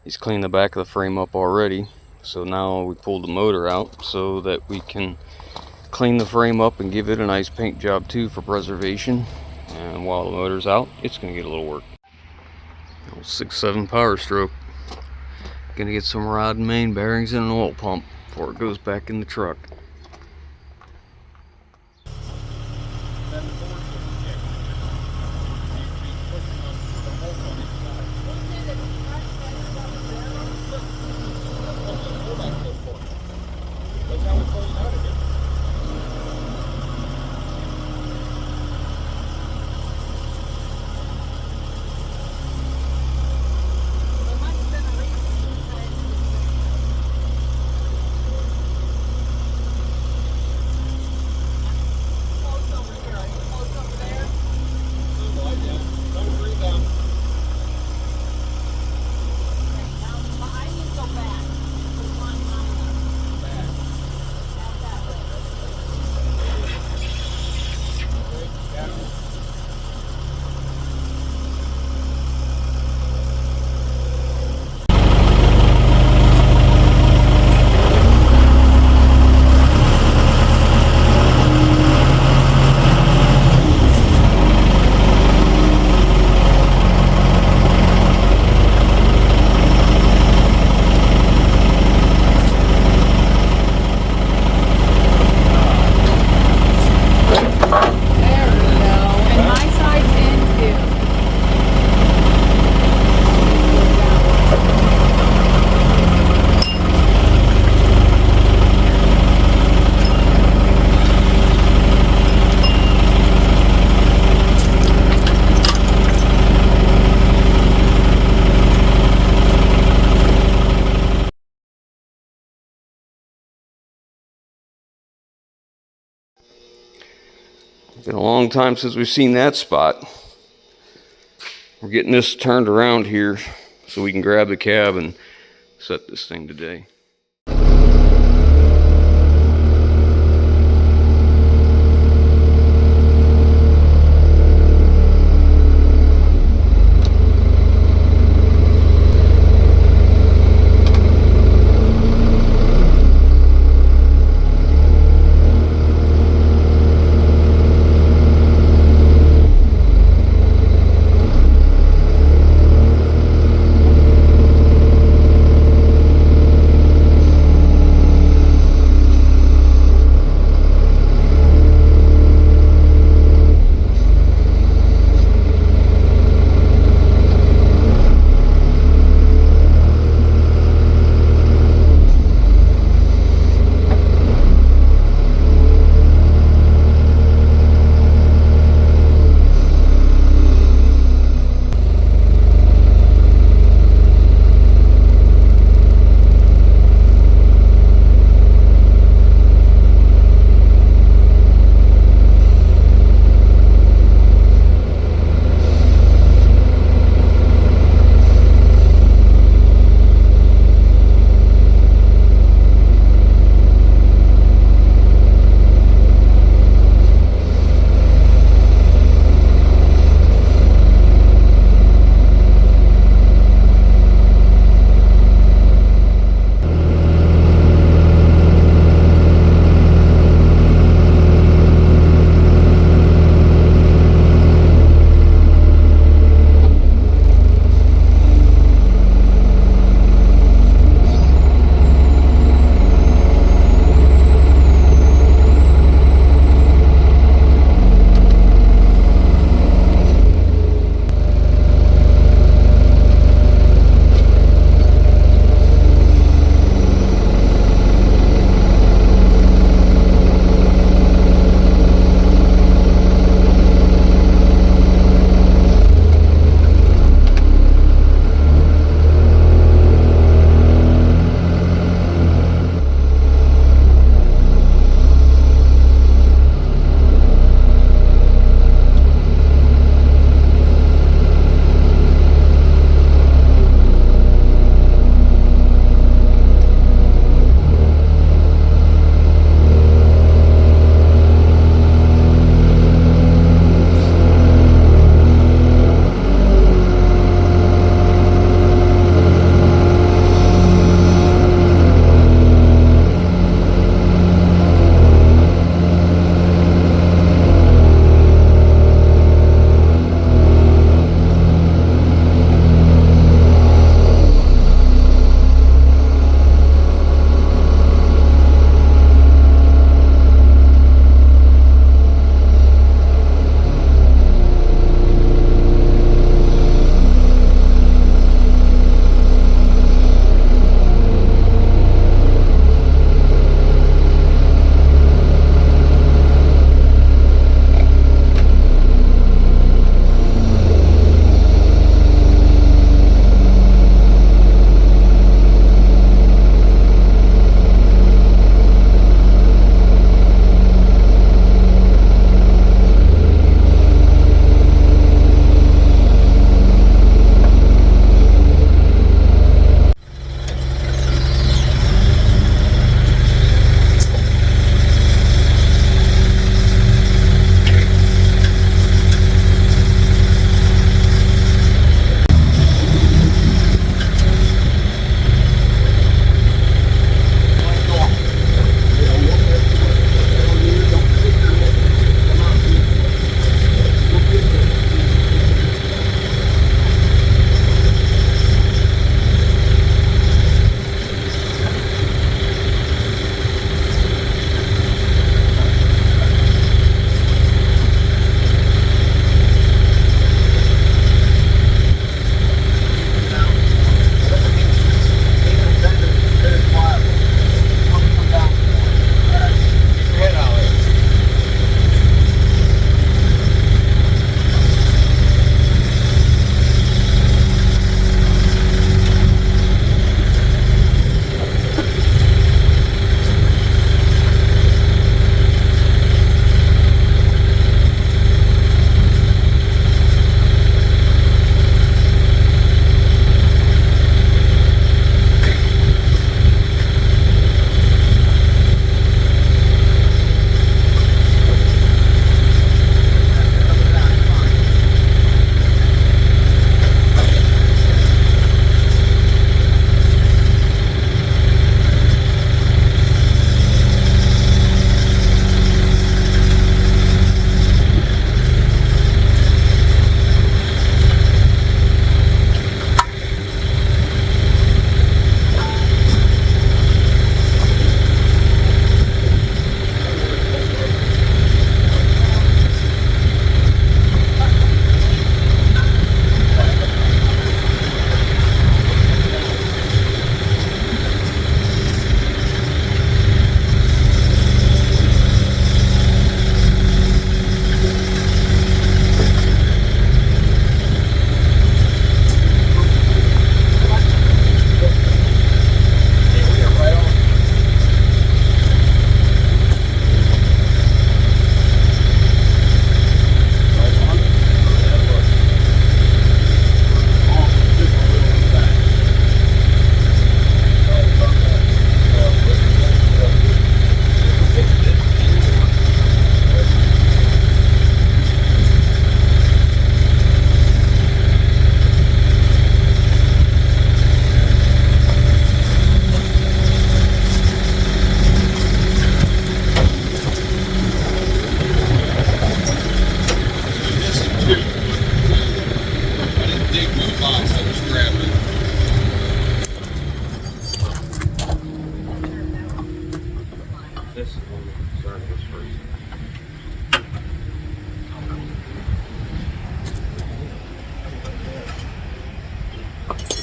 He's cleaned the back of the frame up already. So now we pulled the motor out so that we can clean the frame up and give it a nice paint job too for preservation. And while the motor's out, it's going to get a little work. 6.7 Powerstroke. Gonna get some rod and main bearings and an oil pump before it goes back in the truck. Been a long time since we've seen that spot. We're getting this turned around here so we can grab the cab and set this thing today.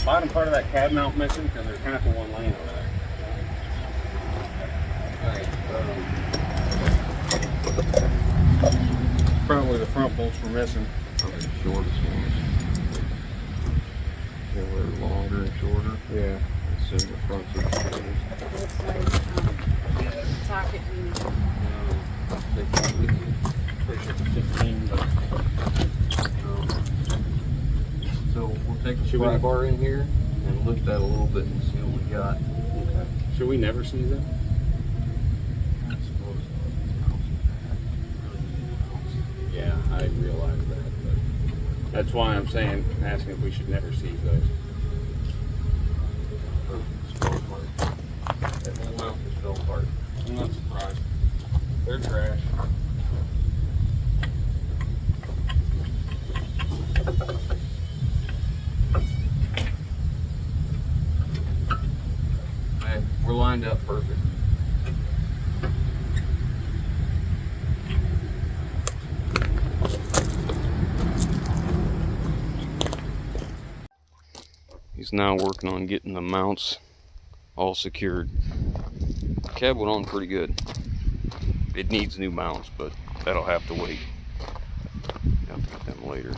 bottom part of that cab mount missing? Because there's half of one laying over there. Probably the front bolts were missing. Probably the shortest ones. They're longer and shorter. Yeah. Assume the fronts are the shortest. Looks like socket and They probably Push it to 15, but So we'll take the pry bar in here and lift that a little bit and see what we got. okay. Should we never see that? I suppose. Yeah, I realize that, but that's why I'm saying, asking if we should never seize those. That whole mount just fell apart. I'm not surprised. They're trash. Hey, we're lined up perfect. He's now working on getting the mounts all secured. Cab went on pretty good. It needs new mounts, but that'll have to wait. I'll get them later.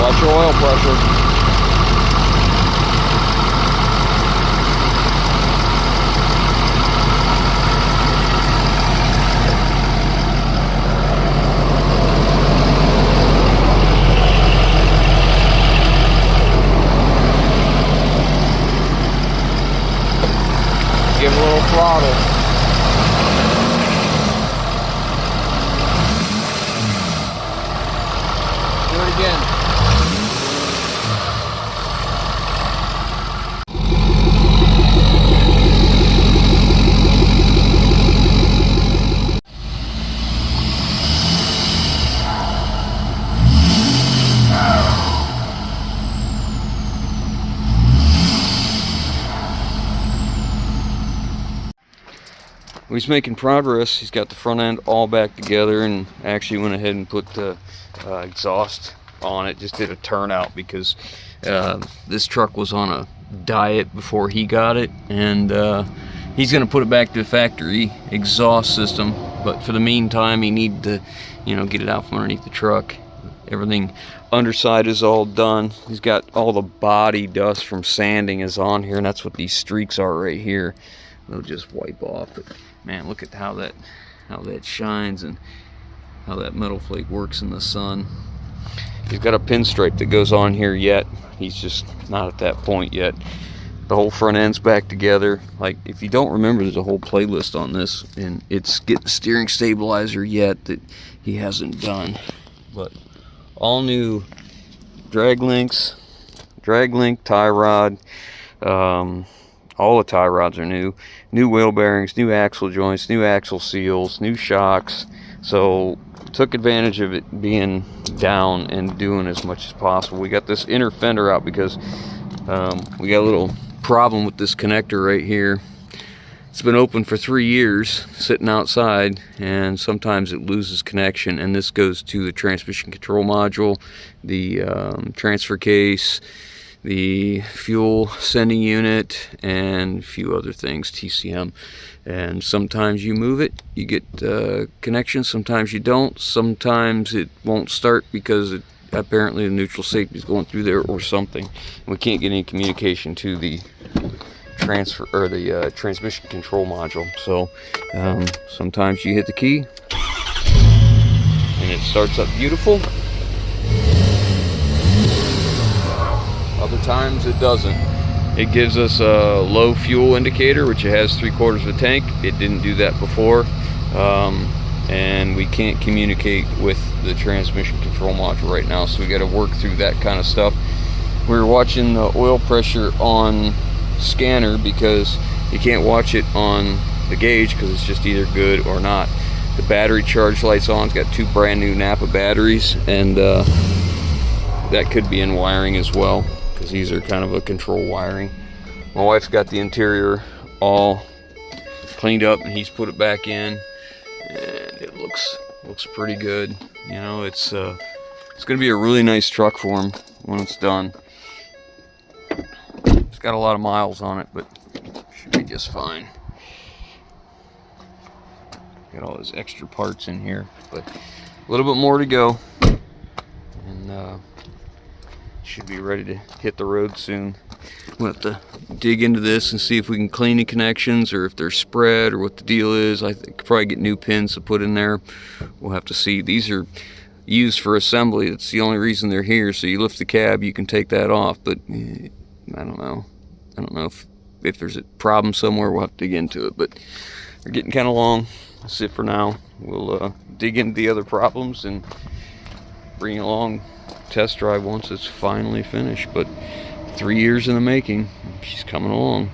Watch your oil pressure. Give a little throttle. Do it again. He's making progress. He's got the front end all back together and actually went ahead and put the exhaust on it. Just did a turnout because this truck was on a diet before he got it, and he's going to put it back to the factory exhaust system, but for the meantime he needed to, you know, get it out from underneath the truck. Everything underside is all done. He's got all the body dust from sanding is on here, and that's what these streaks are right here. They'll just wipe off, but man, look at how that shines and how that metal flake works in the sun. He's got a pinstripe that goes on here yet. He's just not at that point yet. The whole front end's back together. Like, if you don't remember, there's a whole playlist on this, and it's getting the steering stabilizer yet that he hasn't done. But all new drag links, drag link, tie rod. All the tie rods are new wheel bearings, new axle joints, new axle seals, new shocks. So took advantage of it being down and doing as much as possible. We got this inner fender out because we got a little problem with this connector right here. It's been open for 3 years, sitting outside, and sometimes it loses connection, and this goes to the transmission control module, the transfer case, the fuel sending unit, and a few other things, TCM. And sometimes you move it, you get connection, sometimes you don't. Sometimes it won't start because apparently the neutral safety is going through there or something. We can't get any communication to the transfer or the transmission control module. So sometimes you hit the key and it starts up beautiful. Other times it doesn't. It gives us a low fuel indicator, which it has 3/4 of a tank. It didn't do that before, and we can't communicate with the transmission control module right now, so we got to work through that kind of stuff. We're watching the oil pressure on scanner because you can't watch it on the gauge because it's just either good or not. The battery charge light's on. It's got 2 brand new Napa batteries, and that could be in wiring as well. because these are kind of a control wiring. My wife's got the interior all cleaned up, and he's put it back in, and it looks pretty good. You know, it's going to be a really nice truck for him when it's done. It's got a lot of miles on it, but should be just fine. Got all those extra parts in here, but a little bit more to go, and should be ready to hit the road soon. We'll have to dig into this and see if we can clean the connections, or if they're spread, or what the deal is. I could probably get new pins to put in there. We'll have to see. These are used for assembly. That's the only reason they're here. So you lift the cab, you can take that off, but I don't know if there's a problem somewhere. We'll have to dig into it, but they're getting kind of long. That's it for now. We'll dig into the other problems and bring it along test drive once it's finally finished. But 3 years in the making, she's coming along.